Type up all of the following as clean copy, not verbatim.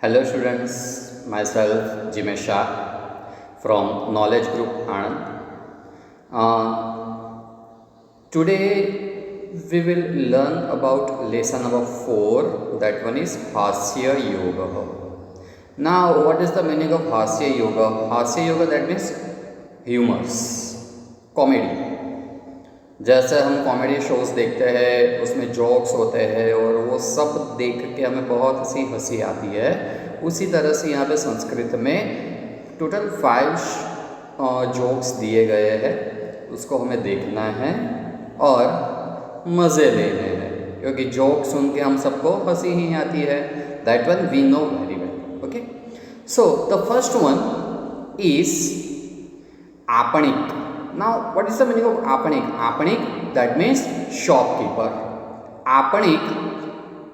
Hello students, myself Jimesh Shah from Knowledge Group Anand. Today we will learn about lesson number 4, that one is Hasya Yoga. Now what is the meaning of Hasya Yoga? Hasya Yoga, that means humors, comedy. जैसे हम comedy shows देखते हैं, उसमें jokes होते हैं और वो सब देख के हमें बहुत सी हंसी आती है. उसी तरह से यहाँ पे संस्कृत में टोटल 5 जोक्स दिए गए हैं. उसको हमें देखना है और मज़े लेने हैं, क्योंकि जोक सुन के हम सबको हंसी ही आती है. That one we know very well. Okay, so the first one is आपणिक. Now, what is the meaning of Aparnik? Aparnik, that means shopkeeper. Aparnik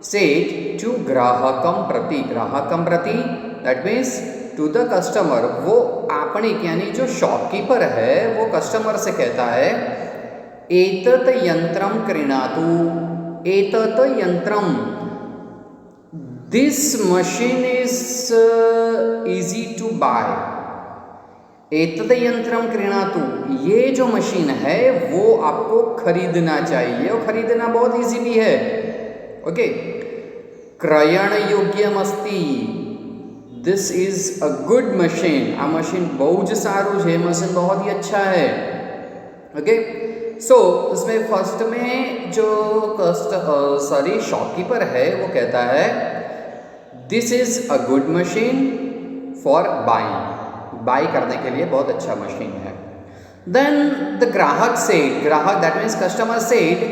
said to Grahakam Prati. Grahakam Prati, that means to the customer. वो Aparnik यानी जो shopkeeper है वो customer से कहता है एतत यंत्रम क्रीणातु. एतत यंत्रम, this machine is easy to buy. एतद यंत्रम क्रीणातु, ये जो मशीन है वो आपको खरीदना चाहिए और खरीदना बहुत इजी भी है. ओके, क्रयण योग्यम अस्ति. This is a good machine. आ मशीन बहुत सारू है, मशीन बहुत ही अच्छा है. ओके, सो उसमें फर्स्ट में जो शॉपकीपर है वो कहता है this is a good machine for buying. Buy करने के लिए बहुत अच्छा मशीन है. देन द ग्राहक सेड, ग्राहक दैट मीन्स कस्टमर सेड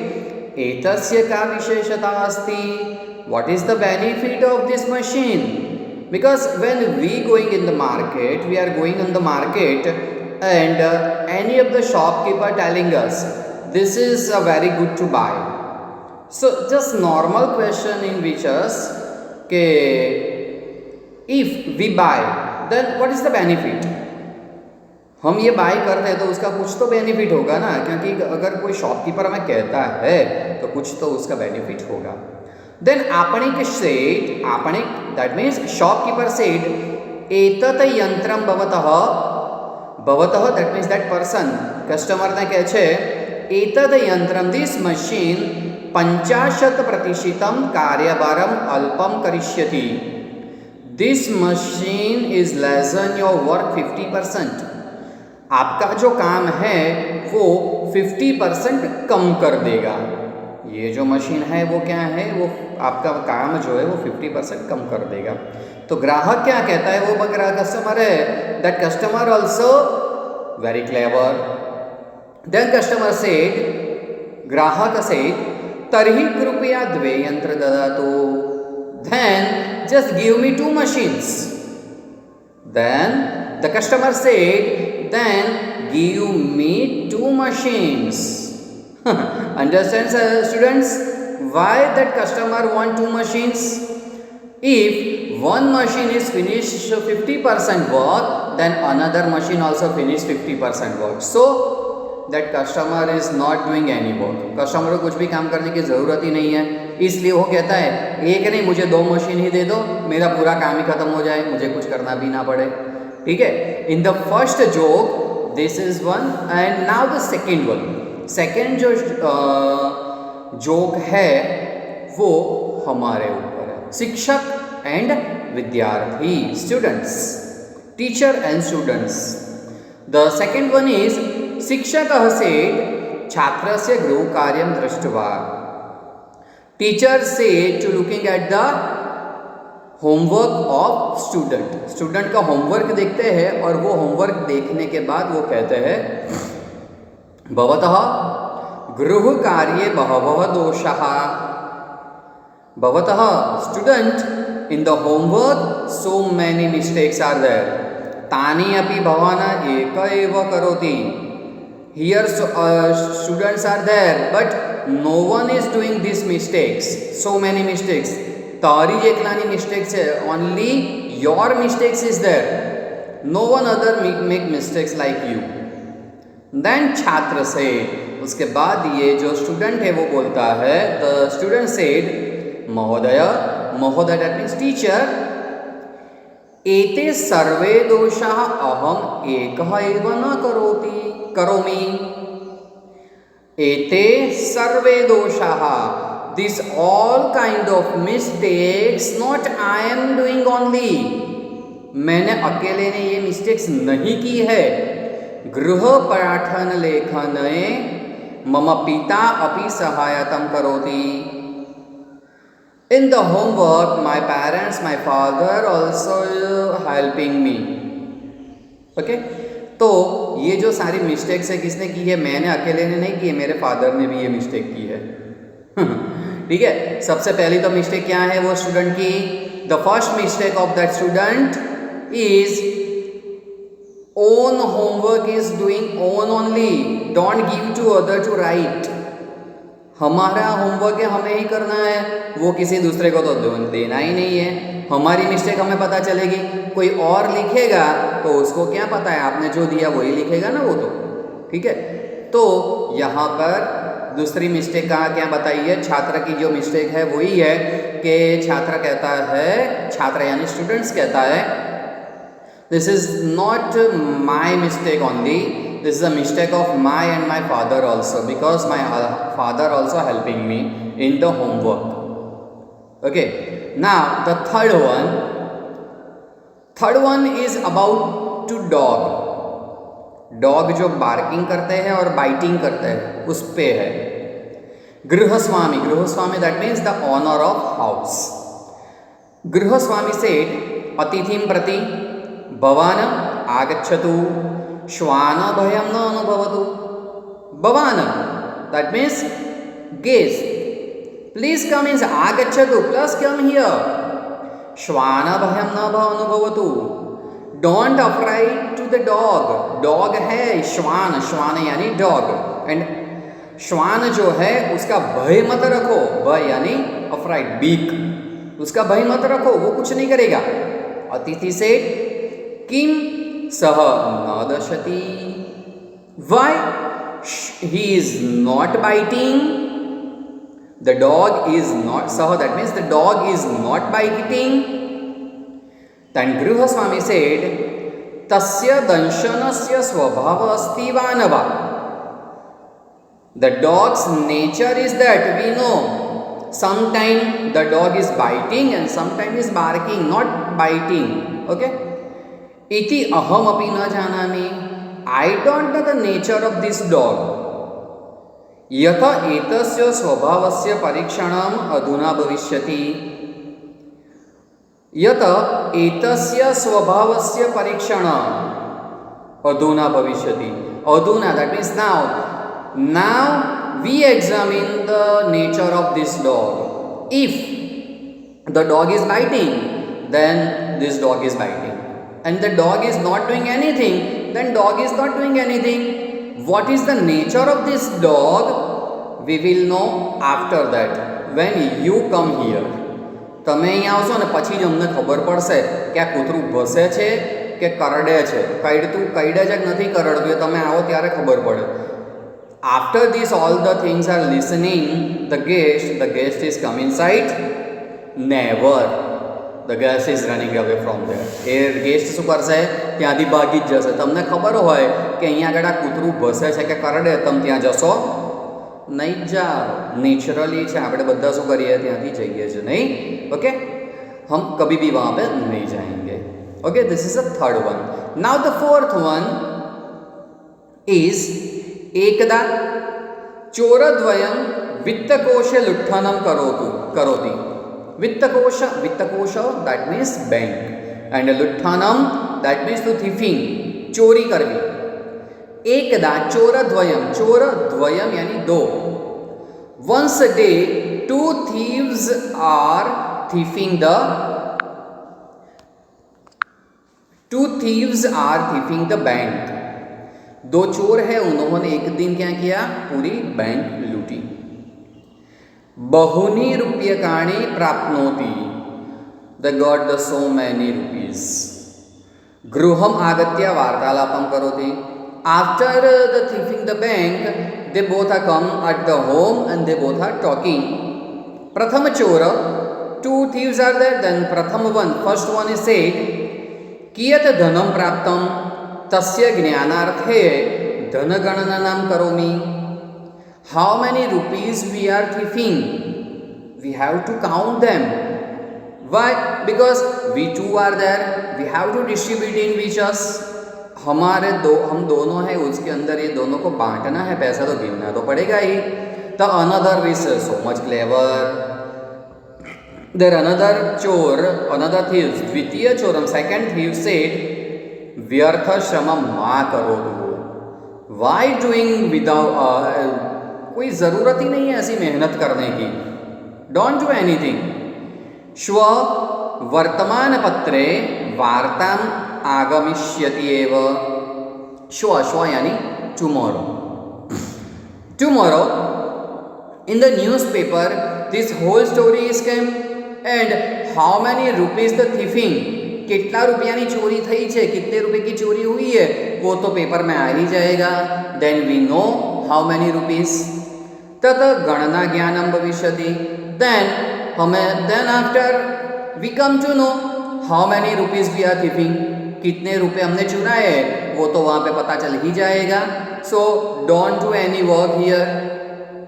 एतस्य का विशेषता अस्ति. What is the benefit of this machine? Because when we going in the market, we are going in the market and any of the shopkeeper telling us this is a very good to buy. So just normal question in which अस के if we buy then what is the benefit? हम ये bye करते हैं तो उसका कुछ तो बेनिफिट होगा ना, क्योंकि अगर कोई शॉपकीपर हमें कहता है तो कुछ तो उसका बेनिफिट होगा. देन आपणिक सेड, आपणिक दैट मीन्स शॉपकीपर सेड एतत यंत्रम भवतः. भवतः that means that person, customer ने कहे छे एतत यंत्रम, दिस मशीन 50% कार्यभारम अल्पम करिष्यति. This machine is less than your work 50%. आपका जो काम है वो 50% कम कर देगा. ये जो मशीन है वो क्या है, वो आपका काम जो है वो 50% कम कर देगा. तो ग्राहक क्या कहता है, वो कस्टमर है, that customer also very clever. Then customer said, ग्राहक सेड तर्हि कृपया 2 यंत्र ददातु. Then just give me 2 machines. Then the customer said, then give me 2 machines. Understand, students, why that customer want 2 machines? If one machine is finished 50% work, then another machine also finish 50% work. So that customer is not doing any work. Customer को कुछ भी काम करने की ज़रूरत ही नहीं है, इसलिए वो कहता है एक नहीं, मुझे 2 मशीन ही दे दो, मेरा पूरा काम ही खत्म हो जाए, मुझे कुछ करना भी ना पड़े. ठीक है. In the first joke this is one, and now the second one. Second जो जोक है वो हमारे ऊपर है. शिक्षक एंड विद्यार्थी, students, teacher and students. The second one is शिक्षकः सेड छात्रस्य गृहकार्यं दृष्ट्वा. Teacher said to looking at the homework of student. Student का होमवर्क देखते हैं और वो होमवर्क देखने के बाद वो कहते हैं भवतः गृहकार्ये बहवः दोषाः. भवतः student in the homework so many mistakes are there. तानि अपि भवान् एक एव करोति. Here students are there, but no one is doing these mistakes. So many mistakes. तारी एकलानी mistakes है. Only your mistakes is there. No one other make mistakes like you. Then छात्र से, उसके बाद ये जो स्टूडेंट है वो बोलता है, the student said महोदय, महोदय that means teacher, एते सर्वे दोषाः अहम् एकः एव न करोमि. एते सर्वे दोषाः, this all kind of mistakes not I am doing only. मैंने अकेले ने ये मिस्टेक्स नहीं की है. गृह पाठन लेखने मम पिता अपि सहायतं करोति. In the homework, my parents, my father also helping me. Okay? तो ये जो सारी मिस्टेक्स है किसने की है? मैंने अकेले ने नहीं की है, मेरे फादर ने भी ये मिस्टेक की है. ठीक है. सबसे पहली तो मिस्टेक क्या है वो स्टूडेंट की? The first mistake of that student is own homework is doing own only. Don't give to other to write. हमारा होमवर्क है, हमें ही करना है, वो किसी दूसरे को तो देना ही नहीं है. हमारी मिस्टेक हमें पता चलेगी, कोई और लिखेगा तो उसको क्या पता है, आपने जो दिया वही लिखेगा ना वो तो. ठीक है. तो यहाँ पर दूसरी मिस्टेक का क्या बताई है? छात्र की जो मिस्टेक है वही है कि छात्र कहता है, छात्र यानी स्टूडेंट्स कहता है, this is not my mistake only, this is a mistake of my and my father also, because my father also helping me in the homework. Okay, now the third one is about to dog जो barking करते हैं और biting करते हैं उस पे है. गृहस्वामी that means the owner of house. गृहस्वामी said अतिथिं प्रति भवान आगच्छतु श्वान भयं न अनुभवतु. भवान that means guest, please come in. आगच्छतु plus come here. श्वान भयं न अनुभवतु, don't afraid to the dog है श्वान यानी dog, and श्वान जो है उसका भय मत रखो. भय यानी afraid, बीक, उसका भय मत रखो, वो कुछ नहीं करेगा. अतिथि से किम सह न दशति. Why he is not biting? The dog is not sah, that means the dog is not biting. Then Grihaswami said, tasya danshanasya svabhava asti vanava. The dog's nature is that we know. Sometimes the dog is biting and sometimes is barking, not biting. Okay? इति अहम अपि न जानामि. I don't know the nature of this dog. यत एतस्य स्वभावस्य परीक्षणम् अधुना भविष्यति. यत एतस्य स्वभावस्य परीक्षणम् अधुना भविष्यति. अधुना that means now. Now we examine the nature of this dog. If the dog is biting, then this dog is biting. And the dog is not doing anything, then dog is not doing anything. What is the nature of this dog? We will know after that, when you come here. તમે અહીં આવશો ને પછી જ અમને ખબર પડશે કે આ કૂતરું ભસે છે કે કરડે છે. કઈડે છે કે નથી કરડતું એ તમે આવો ત્યારે ખબર પડે. After this all the things are listening, the guest is come inside. Never. The guest is running away from there. A guest શું કરશે? ત્યાંથી ભાગી જ જશે. તમને ખબર હોય કે અહીંયા આગળ આ કૂતરું ભસે છે કે કરડે, તમે ત્યાં જશો નહીં જાઓ. નેચરલી છે, આપણે બધા શું કરીએ? ત્યાંથી જઈએ છીએ નહીં. ઓકે, हम कभी भी वहाँ पे नहीं जाएंगे. Okay, this is the third one. Now the fourth one is एकदा चोरद्वयं वित्तकोशे लुट्ठनं करोति. वित्तकोश that means bank, and लुट्ठनं that means to thieving, चोरी करवी. एकदा चोरद्वयं यानी दो. Once a day two thieves are thieving the bank. दो चोर है, उन्होंने एक दिन क्या किया? पूरी बैंक लूटी. बहुनी रूप्यकाणि प्राप्नोति. They got the so many rupees. गृहम आगत्य वार्तालापं करोति. After the thieving the bank, they both are come at the home and they both are talking. Prathama chora, two thieves are there. Then Prathama one, first one is said, कियत् धनं प्राप्तं तस्य ज्ञानार्थे धनगणनां करोमि. How many rupees we are thieving? We have to count them. Why? Because we two are there. We have to distribute in which us. हम दोनों हैं, उसके अंदर ये दोनों को बांटना है, पैसा तो गिनना तो पड़ेगा ही. The another is so much clever. There another चोर, another thief, द्वितीय चोरम, second thief said, व्यर्थ श्रम मा करो दो. Why doing without कोई ज़रूरत ही नहीं है ऐसी मेहनत करने की. Don't do anything. श्व वर्तमानपत्रे वार्ताम् आगमिष्यति एव. श्व यानी tomorrow. Tomorrow in the newspaper this whole story is came and how many rupees the thieving, कितना रुपयानी चोरी थई છે, कितने रुपए की चोरी हुई है, वो तो पेपर में आ ही जाएगा. Then we know how many rupees. तत गणना ज्ञानम भविष्यति. Then after we come to know how many rupees we are thieving, कितने रुपए हमने चुराए, वो तो वहाँ पे पता चल ही जाएगा. So don't do any work here.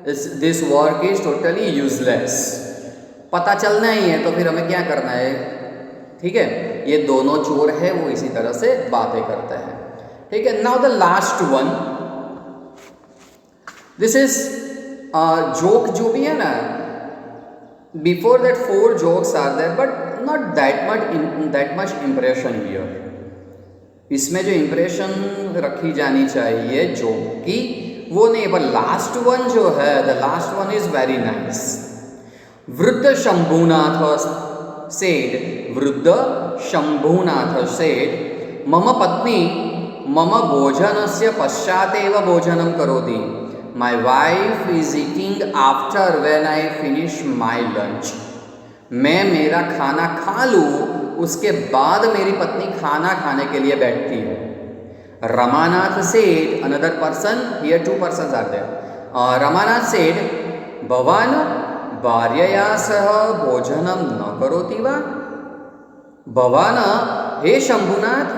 This work is totally useless. पता चलना ही है तो फिर हमें क्या करना है. ठीक है, ये दोनों चोर है वो इसी तरह से बातें करते हैं. ठीक है. Now the last one, this is joke जो भी है ना, before that 4 jokes are there but not that much impression here. इसमें जो इम्प्रेशन रखी जानी चाहिए जोक की वो नहीं, पर लास्ट वन जो है, the last one is very nice. वृद्ध शंभुनाथ सेड, मम पत्नी मम भोजनस्य पश्चातेव भोजनं करोति. My wife is eating after when I finish my lunch. मैं मेरा खाना खा लूँ उसके बाद मेरी पत्नी खाना खाने के लिए बैठती है. Ramanath said, another person, here 2 persons are there. Ramanath said, भवान भार्यया सह भोजनं न करोति वा. भवान, हे Shambhunath,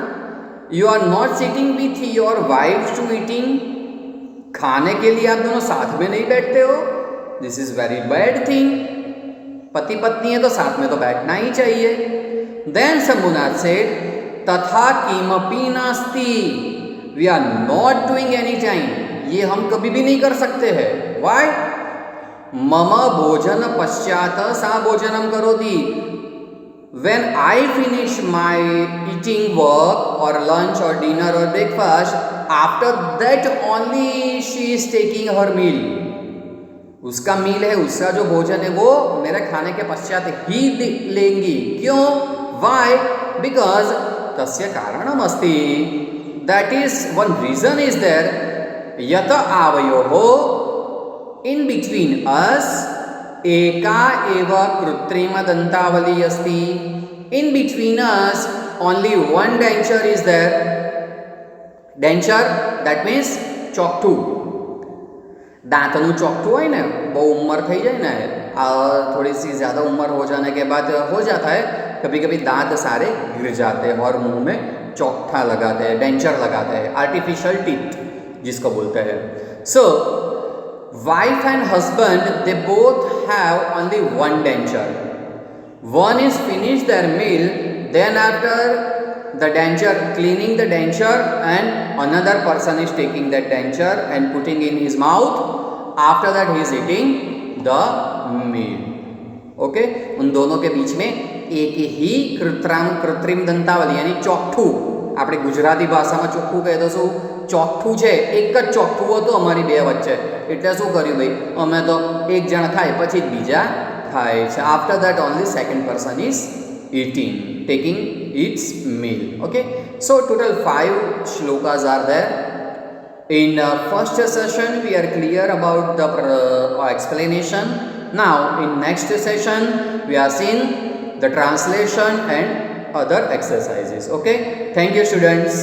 you are not sitting with your wife to eating. खाने के लिए आप दोनों साथ में नहीं बैठते हो. This is very bad thing. पति पत्नी है तो साथ में तो बैठना ही चाहिए. देन शंभुनाथ सेड, तथा किमपि नास्ति. We are not doing any time. ये हम कभी भी नहीं कर सकते हैं. वाई? मम भोजन पश्चात सा भोजनम करोति. When I finish my eating work or lunch or dinner or breakfast, after that only she is taking her meal. उसका मील है, उसका जो भोजन है वो मेरे खाने के पश्चात ही लेंगी. क्यों? Why? Because तस्य कारणम अस्ति. That is one reason is there. यत आवयोः, in between us एका एव कृत्रिम दंतावली अस्ति. In between us only one denture is there. Denture, that means ચોકઠું. દાંતનું ચોકઠું હોય ને, બહુ ઉંમર થઈ જાય ને, थोड़ी सी ज़्यादा उम्र हो जाने के बाद हो जाता है, कभी कभी दांत सारे गिर जाते हैं और मुंह में चौकठा लगाते हैं, डेंचर लगाते हैं, आर्टिफिशियल टीथ जिसको बोलते हैं. सो wife and husband, they both have only one denture. One is finished their meal, then after the denture, cleaning the denture, and another person is taking that denture and putting in his mouth. After that he is eating the meal. Okay, उन दोनों के बीच में एक ही कृत्रिम दंतावली यानी ચોકઠું, આપણે ગુજરાતી ભાષામાં ચોખ્ખું કહે તો શું, ચોકઠું છે, એક જ ચોકઠું હતું અમારી બે વચ્ચે. એટલે શું કર્યું ભાઈ, અમે તો એક જણ ખાય પછી બીજા ખાય છે. After that only second person is eating, taking its meal. Okay, so total 5 shlokas are there. In first session we are clear about the explanation. Now in next session we are seeing the translation and other exercises. Okay, thank you students.